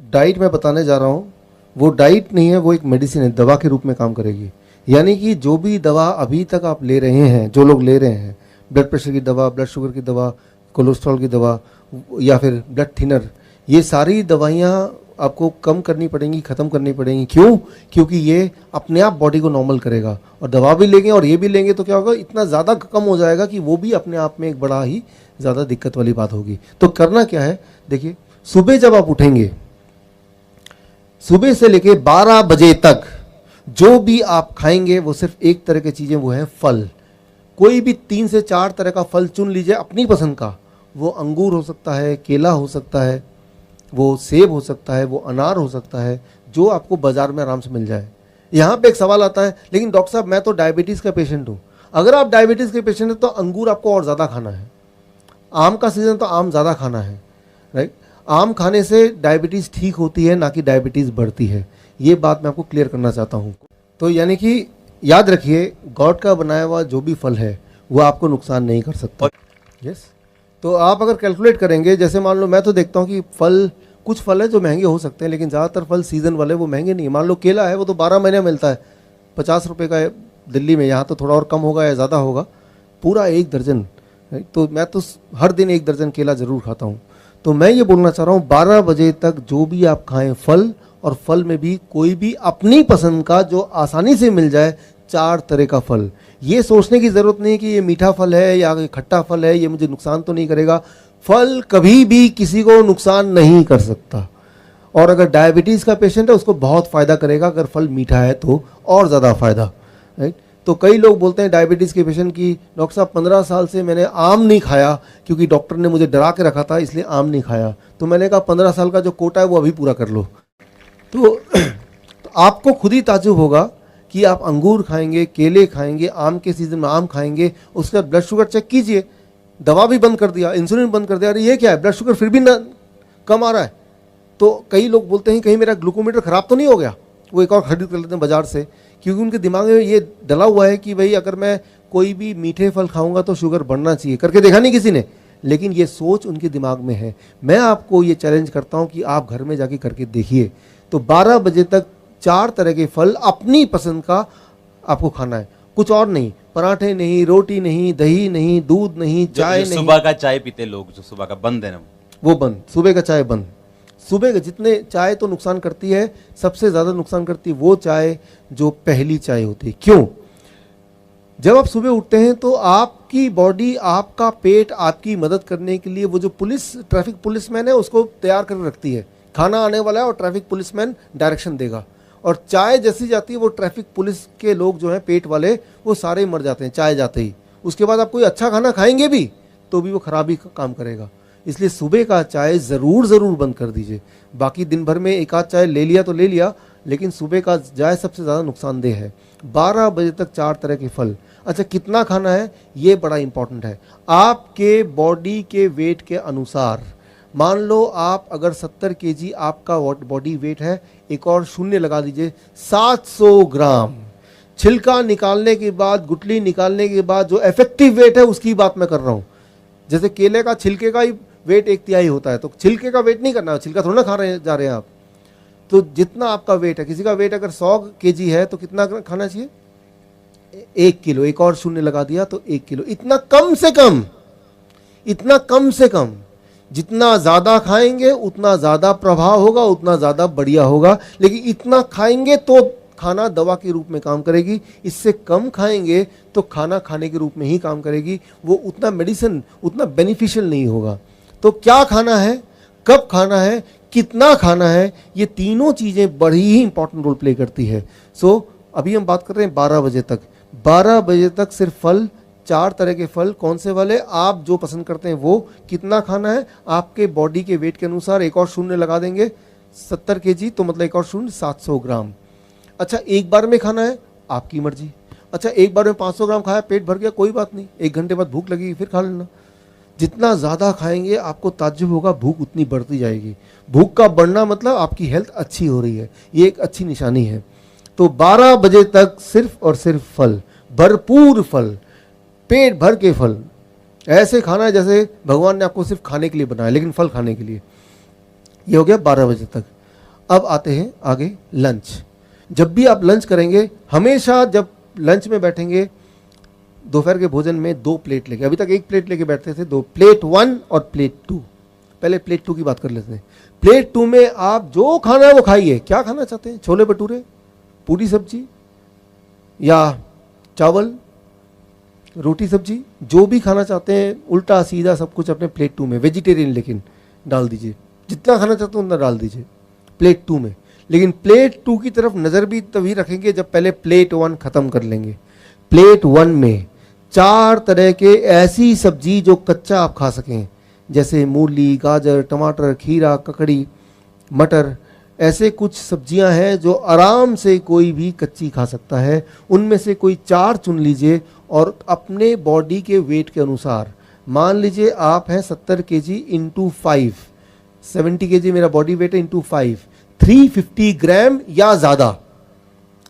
Diet मैं बताने जा रहा हूँ, वो डाइट नहीं है, वो एक मेडिसिन है, दवा के रूप में काम करेगी। यानी कि जो भी दवा अभी तक आप ले रहे हैं, जो लोग ले रहे हैं, ब्लड प्रेशर की दवा, ब्लड शुगर की दवा, कोलेस्ट्रॉल की दवा या फिर ब्लड थिनर, ये सारी दवाइयाँ आपको कम करनी पड़ेंगी, ख़त्म करनी पड़ेंगी। क्यों? क्योंकि ये अपने आप बॉडी को नॉर्मल करेगा। और दवा भी लेंगे और ये भी लेंगे तो क्या होगा, इतना ज़्यादा कम हो जाएगा कि वो भी अपने आप में एक बड़ा ही ज़्यादा दिक्कत वाली बात होगी। तो करना क्या है, देखिए, सुबह जब आप उठेंगे, सुबह से लेके 12 बजे तक जो भी आप खाएंगे वो सिर्फ एक तरह की चीज़ें, वो है फल। कोई भी 3 से 4 तरह का फल चुन लीजिए अपनी पसंद का। वो अंगूर हो सकता है, केला हो सकता है, वो सेब हो सकता है, वो अनार हो सकता है, जो आपको बाज़ार में आराम से मिल जाए। यहाँ पे एक सवाल आता है, लेकिन डॉक्टर साहब मैं तो डायबिटीज़ का पेशेंट हूँ। अगर आप डायबिटीज़ के पेशेंट हैं तो अंगूर आपको और ज़्यादा खाना है। आम का सीज़न तो आम ज़्यादा खाना है, राइट। आम खाने से डायबिटीज़ ठीक होती है, ना कि डायबिटीज़ बढ़ती है। ये बात मैं आपको क्लियर करना चाहता हूँ। तो यानी कि याद रखिए, गॉड का बनाया हुआ जो भी फल है वो आपको नुकसान नहीं कर सकता। यस। तो आप अगर कैलकुलेट करेंगे, जैसे मान लो, मैं तो देखता हूँ कि फल, कुछ फल है जो महंगे हो सकते हैं, लेकिन ज़्यादातर फल सीज़न वाले वो महंगे नहीं है। मान लो केला है, वो तो 12 महीने मिलता है, 50 रुपये का है दिल्ली में, यहाँ तो थोड़ा और कम होगा या ज़्यादा होगा, पूरा 1 दर्जन। तो मैं तो हर दिन 1 दर्जन केला ज़रूर खाता हूँ। तो मैं ये बोलना चाह रहा हूँ, 12 बजे तक जो भी आप खाएं फल, और फल में भी कोई भी अपनी पसंद का जो आसानी से मिल जाए, 4 तरह का फल। ये सोचने की ज़रूरत नहीं कि ये मीठा फल है या खट्टा फल है, ये मुझे नुकसान तो नहीं करेगा। फल कभी भी किसी को नुकसान नहीं कर सकता। और अगर डायबिटीज़ का पेशेंट है उसको बहुत फ़ायदा करेगा, अगर फल मीठा है तो और ज़्यादा फ़ायदा, राइट। तो कई लोग बोलते हैं डायबिटीज़ के पेशेंट की, डॉक्टर साहब 15 साल से मैंने आम नहीं खाया क्योंकि डॉक्टर ने मुझे डरा के रखा था, इसलिए आम नहीं खाया। तो मैंने कहा 15 साल का जो कोटा है वो अभी पूरा कर लो। तो आपको खुद ही ताज्जुब होगा कि आप अंगूर खाएंगे, केले खाएंगे, आम के सीज़न में आम खाएंगे, उसका ब्लड शुगर चेक कीजिए, दवा भी बंद कर दिया, इंसुलिन बंद कर दिया, अरे ये क्या है, ब्लड शुगर फिर भी ना कम आ रहा है। तो कई लोग बोलते हैं कहीं मेरा ग्लूकोमीटर ख़राब तो नहीं हो गया, वो एक और खरीद कर लेते हैं बाज़ार से, क्योंकि उनके दिमाग में ये डला हुआ है कि भाई अगर मैं कोई भी मीठे फल खाऊंगा तो शुगर बढ़ना चाहिए। करके देखा नहीं किसी ने, लेकिन ये सोच उनके दिमाग में है। मैं आपको ये चैलेंज करता हूँ कि आप घर में जाके करके देखिए। तो 12 बजे तक 4 तरह के फल अपनी पसंद का आपको खाना है, कुछ और नहीं। पराठे नहीं, रोटी नहीं, दही नहीं, दूध नहीं, चाय नहीं। सुबह का चाय पीते लोग, जो सुबह का बंद है ना, वो बंद। सुबह का चाय बंद। सुबह के जितने चाय तो नुकसान करती है, सबसे ज़्यादा नुकसान करती है वो चाय जो पहली चाय होती है। क्यों? जब आप सुबह उठते हैं तो आपकी बॉडी, आपका पेट आपकी मदद करने के लिए वो जो ट्रैफिक पुलिसमैन है उसको तैयार कर रखती है। खाना आने वाला है और ट्रैफिक पुलिसमैन डायरेक्शन देगा, और चाय जैसी जाती है वो ट्रैफिक पुलिस के लोग जो हैं पेट वाले, वो सारे मर जाते हैं चाय जाते ही। उसके बाद आप कोई अच्छा खाना खाएंगे भी तो भी वो खराबी का काम करेगा। इसलिए सुबह का चाय ज़रूर बंद कर दीजिए। बाकी दिन भर में एक आध चाय ले लिया तो ले लिया, लेकिन सुबह का चाय सबसे ज़्यादा नुकसानदेह है। 12 बजे तक 4 तरह के फल। अच्छा, कितना खाना है ये बड़ा इंपॉर्टेंट है। आपके बॉडी के वेट के अनुसार, मान लो आप अगर 70 केजी आपका बॉडी वेट है, एक और शून्य लगा दीजिए, 700 ग्राम। छिलका निकालने के बाद, गुठली निकालने के बाद जो इफेक्टिव वेट है उसकी बात मैं कर रहा हूँ। जैसे केले का छिलके का ही वेट 1/3 होता है, तो छिलके का वेट नहीं करना, छिलका थोड़ा ना खा रहे जा रहे हैं आप। तो जितना आपका वेट है, किसी का वेट अगर 100 केजी है तो कितना खाना चाहिए? 1 किलो। एक और शून्य लगा दिया तो 1 किलो। इतना कम से कम, इतना कम से कम। जितना ज़्यादा खाएंगे उतना ज़्यादा प्रभाव होगा, उतना ज़्यादा बढ़िया होगा। लेकिन इतना खाएंगे तो खाना दवा के रूप में काम करेगी, इससे कम खाएंगे तो खाना खाने के रूप में ही काम करेगी, वो उतना मेडिसिन, उतना बेनिफिशियल नहीं होगा। तो क्या खाना है, कब खाना है, कितना खाना है, ये तीनों चीज़ें बड़ी ही इंपॉर्टेंट रोल प्ले करती है। सो अभी हम बात कर रहे हैं 12 बजे तक। 12 बजे तक सिर्फ फल, 4 तरह के फल। कौन से वाले? आप जो पसंद करते हैं वो। कितना खाना है? आपके बॉडी के वेट के अनुसार एक और शून्य लगा देंगे। 70 केजी तो मतलब एक और शून्य 700 ग्राम। अच्छा, एक बार में खाना है, आपकी मर्जी। अच्छा, एक बार में 500 ग्राम खाया, पेट भर गया, कोई बात नहीं, 1 घंटे बाद भूख लगेगी फिर खा लेना। जितना ज़्यादा खाएंगे आपको ताज्जुब होगा, भूख उतनी बढ़ती जाएगी। भूख का बढ़ना मतलब आपकी हेल्थ अच्छी हो रही है, ये एक अच्छी निशानी है। तो 12 बजे तक सिर्फ और सिर्फ फल, भरपूर फल, पेट भर के फल। ऐसे खाना है जैसे भगवान ने आपको सिर्फ खाने के लिए बनाया, लेकिन फल खाने के लिए। ये हो गया 12 बजे तक। अब आते हैं आगे लंच। जब भी आप लंच करेंगे, हमेशा जब लंच में बैठेंगे दोपहर के भोजन में 2 प्लेट लेके, अभी तक 1 प्लेट लेके बैठते थे, 2 प्लेट 1 और प्लेट 2। पहले प्लेट 2 की बात कर लेते हैं। प्लेट 2 में आप जो खाना है वो खाइए। क्या खाना चाहते हैं? छोले भटूरे, पूरी सब्जी या चावल, रोटी सब्जी, जो भी खाना चाहते हैं उल्टा सीधा सब कुछ अपने प्लेट 2 में, वेजिटेरियन लेकिन डाल दीजिए। जितना खाना चाहते हो उतना डाल दीजिए प्लेट 2 में। लेकिन प्लेट 2 की तरफ नज़र भी तभी रखेंगे जब पहले प्लेट 1 ख़त्म कर लेंगे। प्लेट 1 में 4 तरह के ऐसी सब्जी जो कच्चा आप खा सकें, जैसे मूली, गाजर, टमाटर, खीरा, ककड़ी, मटर, ऐसे कुछ सब्जियां हैं जो आराम से कोई भी कच्ची खा सकता है। उनमें से कोई 4 चुन लीजिए और अपने बॉडी के वेट के अनुसार, मान लीजिए आप हैं 70 केजी इंटू 5, 70 केजी मेरा बॉडी वेट है इंटू 5, 350 ग्राम या ज़्यादा,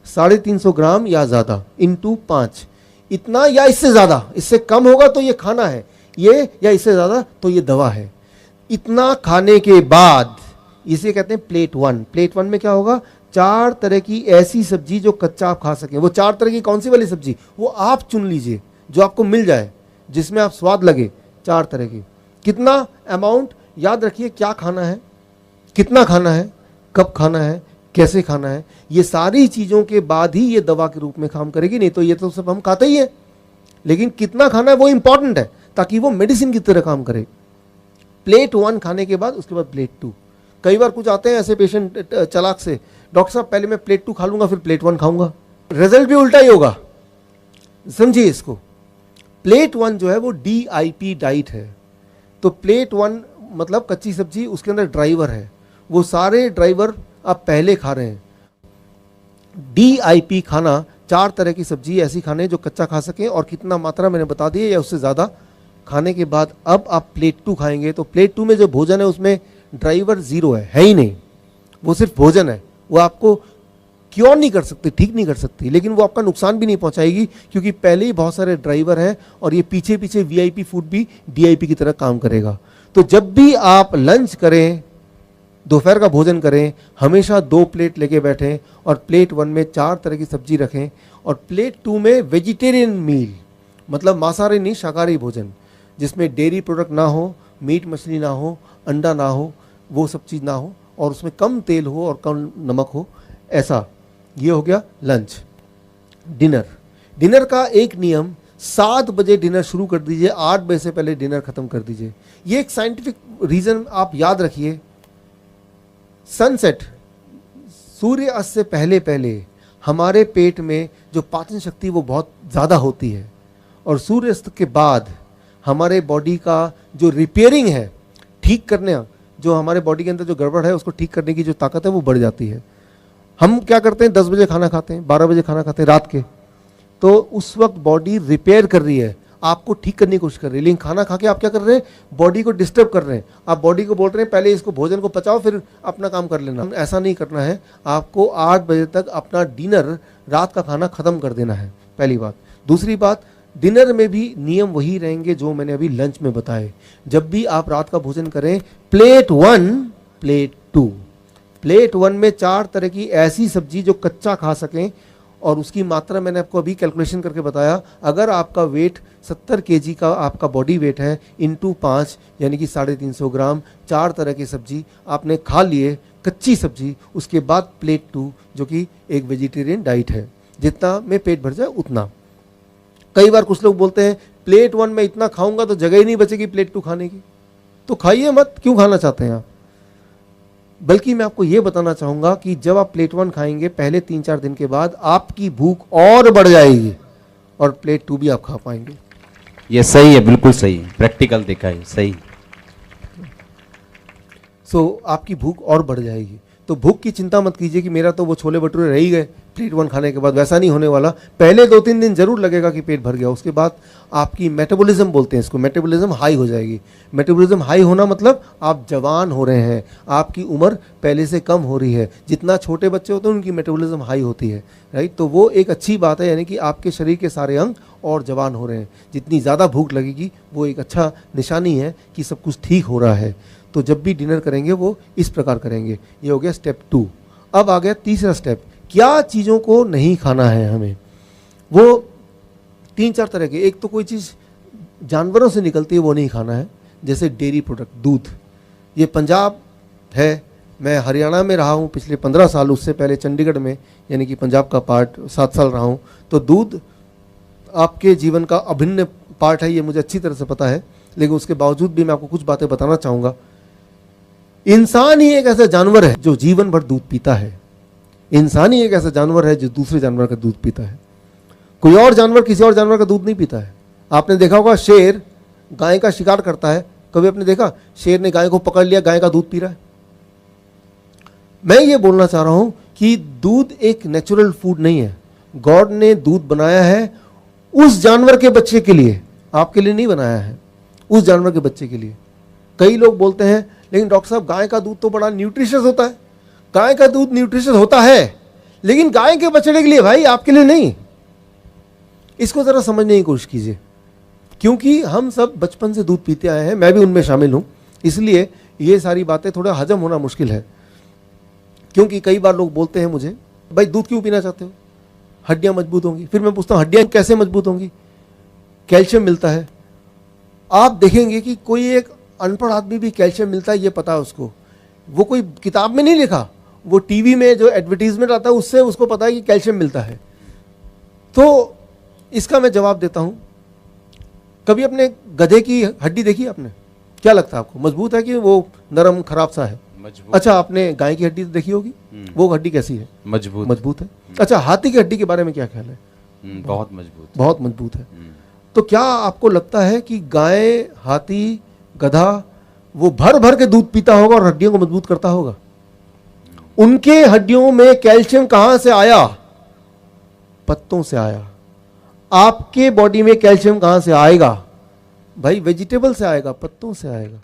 350 ग्राम या ज़्यादा इंटू 5, इतना या इससे ज़्यादा। इससे कम होगा तो ये खाना है, ये या इससे ज़्यादा तो ये दवा है। इतना खाने के बाद इसे कहते हैं प्लेट 1। प्लेट 1 में क्या होगा? 4 तरह की ऐसी सब्जी जो कच्चा आप खा सकें। वो 4 तरह की कौन सी वाली सब्जी? वो आप चुन लीजिए जो आपको मिल जाए, जिसमें आप स्वाद लगे। 4 तरह की। कितना अमाउंट याद रखिए, क्या खाना है, कितना खाना है, कब खाना है, कैसे खाना है, ये सारी चीज़ों के बाद ही ये दवा के रूप में काम करेगी। नहीं तो ये तो सब हम खाते ही हैं, लेकिन कितना खाना है वो इंपॉर्टेंट है ताकि वो मेडिसिन की तरह काम करे। प्लेट 1 खाने के बाद उसके बाद प्लेट 2। कई बार कुछ आते हैं ऐसे पेशेंट चालाक से, डॉक्टर साहब पहले मैं प्लेट 2 खा लूंगा फिर प्लेट 1 खाऊंगा। रिजल्ट भी उल्टा ही होगा, समझिए इसको। प्लेट 1 जो है वो DIP डाइट है। तो प्लेट 1 मतलब कच्ची सब्जी, उसके अंदर ड्राइवर है, वो सारे ड्राइवर आप पहले खा रहे हैं। DIP खाना 4 तरह की सब्जी ऐसी खाने जो कच्चा खा सकें, और कितना मात्रा मैंने बता दी है, या उससे ज़्यादा खाने के बाद अब आप प्लेट 2 खाएंगे। तो प्लेट 2 में जो भोजन है उसमें ड्राइवर 0 है ही नहीं, वो सिर्फ भोजन है। वो आपको क्योर नहीं कर सकती, ठीक नहीं कर सकती, लेकिन वो आपका नुकसान भी नहीं पहुंचाएगी क्योंकि पहले ही बहुत सारे ड्राइवर हैं और ये पीछे पीछे VIP फूड भी DIP की तरह काम करेगा। तो जब भी आप लंच करें, दोपहर का भोजन करें, हमेशा 2 प्लेट लेके बैठें और प्लेट 1 में 4 तरह की सब्जी रखें, और प्लेट 2 में वेजिटेरियन मील, मतलब मांसाहारी नहीं शाकाहारी भोजन, जिसमें डेयरी प्रोडक्ट ना हो, मीट मछली ना हो, अंडा ना हो, वो सब चीज़ ना हो, और उसमें कम तेल हो और कम नमक हो, ऐसा। ये हो गया लंच। डिनर का एक नियम, 7 बजे डिनर शुरू कर दीजिए, 8 बजे से पहले डिनर खत्म कर दीजिए। ये एक साइंटिफिक रीज़न आप याद रखिए। सनसेट, सूर्य अस्त से पहले पहले हमारे पेट में जो पाचन शक्ति वो बहुत ज़्यादा होती है, और सूर्यास्त के बाद हमारे बॉडी का जो रिपेयरिंग है, ठीक करने, जो हमारे बॉडी के अंदर जो गड़बड़ है उसको ठीक करने की जो ताकत है वो बढ़ जाती है। हम क्या करते हैं, 10 बजे खाना खाते हैं, 12 बजे खाना खाते हैं रात के, तो उस वक्त बॉडी रिपेयर कर रही है, आपको ठीक करने की कोशिश कर रही है। लेकिन खाना खा के आप क्या कर रहे हैं, बॉडी को डिस्टर्ब कर रहे हैं। आप बॉडी को बोल रहे हैं पहले इसको भोजन को पचाओ फिर अपना काम कर लेना। ऐसा नहीं करना है, आपको 8 बजे तक अपना डिनर, रात का खाना खत्म कर देना है, पहली बात। दूसरी बात, डिनर में भी नियम वही रहेंगे जो मैंने अभी लंच में बताए। जब भी आप रात का भोजन करें, प्लेट 1, प्लेट 2। प्लेट 1 में 4 तरह की ऐसी सब्जी जो कच्चा खा सकें, और उसकी मात्रा मैंने आपको अभी कैलकुलेशन करके बताया। अगर आपका वेट 70 केजी का आपका बॉडी वेट है, इंटू 5 यानी कि 350 ग्राम, 4 तरह की सब्जी आपने खा लिए, कच्ची सब्जी, उसके बाद प्लेट 2 जो कि एक वेजिटेरियन डाइट है, जितना में पेट भर जाए उतना। कई बार कुछ लोग बोलते हैं प्लेट 1 में इतना खाऊंगा तो जगह ही नहीं बचेगी प्लेट 2 खाने की, तो खाइए मत। क्यों खाना चाहते हैं आप? बल्कि मैं आपको यह बताना चाहूंगा कि जब आप प्लेट 1 खाएंगे, पहले 3-4 दिन के बाद आपकी भूख और बढ़ जाएगी और प्लेट 2 भी आप खा पाएंगे। ये सही है, बिल्कुल सही है, प्रैक्टिकल देखा है, सही। आपकी भूख और बढ़ जाएगी। तो भूख की चिंता मत कीजिए कि मेरा तो वो छोले भटूरे रह ही गए प्लेट 1 खाने के बाद, वैसा नहीं होने वाला। पहले 2-3 दिन जरूर लगेगा कि पेट भर गया, उसके बाद आपकी मेटाबॉलिज्म बोलते हैं इसको, मेटाबॉलिज्म हाई हो जाएगी। मेटाबॉलिज्म हाई होना मतलब आप जवान हो रहे हैं, आपकी उम्र पहले से कम हो रही है। जितना छोटे बच्चे होते हैं उनकी मेटाबॉलिज्म हाई होती है, राइट। तो वो एक अच्छी बात है, यानी कि आपके शरीर के सारे अंग और जवान हो रहे हैं। जितनी ज़्यादा भूख लगेगी वो एक अच्छा निशानी है कि सब कुछ ठीक हो रहा है। तो जब भी डिनर करेंगे वो इस प्रकार करेंगे। ये हो गया स्टेप 2। अब आ गया तीसरा स्टेप, क्या चीज़ों को नहीं खाना है हमें। वो 3-4 तरह के, एक तो कोई चीज़ जानवरों से निकलती है वो नहीं खाना है, जैसे डेयरी प्रोडक्ट, दूध। ये पंजाब है, मैं हरियाणा में रहा हूँ पिछले 15 साल, उससे पहले चंडीगढ़ में यानी कि पंजाब का पार्ट 7 साल रहा हूँ। तो दूध आपके जीवन का अभिन्न पार्ट है, ये मुझे अच्छी तरह से पता है, लेकिन उसके बावजूद भी मैं आपको कुछ बातें बताना चाहूँगा। इंसान ही एक ऐसा जानवर है जो जीवन भर दूध पीता है। इंसान ही एक ऐसा जानवर है जो दूसरे जानवर का दूध पीता है। कोई और जानवर किसी और जानवर का दूध नहीं पीता है। आपने देखा होगा शेर गाय का शिकार करता है, कभी आपने देखा शेर ने गाय को पकड़ लिया, गाय का दूध पी रहा है? मैं ये बोलना चाह रहा हूं कि दूध एक नेचुरल फूड नहीं है। गॉड ने दूध बनाया है उस जानवर के बच्चे के लिए, आपके लिए नहीं बनाया है, उस जानवर के बच्चे के लिए। कई लोग बोलते हैं लेकिन डॉक्टर साहब गाय का दूध तो बड़ा न्यूट्रिशियस होता है। गाय का दूध न्यूट्रिशियस होता है, लेकिन गाय के बछड़े के लिए भाई, आपके लिए नहीं। इसको जरा समझने की कोशिश कीजिए, क्योंकि हम सब बचपन से दूध पीते आए हैं, मैं भी उनमें शामिल हूं, इसलिए ये सारी बातें थोड़ा हजम होना मुश्किल है। क्योंकि कई बार लोग बोलते हैं मुझे, भाई दूध क्यों पीना चाहते हो, हड्डियां मजबूत होंगी। फिर मैं पूछता हूं हड्डियां कैसे मजबूत होंगी? कैल्शियम मिलता है। आप देखेंगे कि कोई एक अनपढ़ आदमी भी कैल्शियम मिलता है ये पता है उसको, वो कोई किताब में नहीं लिखा, वो टीवी में जो एडवर्टीजमेंट आता है उससे उसको पता है कि कैल्शियम मिलता है। तो इसका मैं जवाब देता हूं, कभी अपने गधे की हड्डी देखी आपने? क्या लगता है आपको, मजबूत है कि वो नरम खराब सा है? मजबूत। अच्छा, आपने गाय की हड्डी देखी होगी, वो हड्डी कैसी है? मजबूत। मजबूत है। अच्छा, हाथी की हड्डी के बारे में क्या ख्याल है? बहुत मजबूत। बहुत मजबूत है। तो क्या आपको लगता है कि गाय, हाथी, गधा वो भर भर के दूध पीता होगा और हड्डियों को मजबूत करता होगा? उनके हड्डियों में कैल्शियम कहां से आया? पत्तों से आया। आपके बॉडी में कैल्शियम कहां से आएगा? भाई वेजिटेबल से आएगा, पत्तों से आएगा।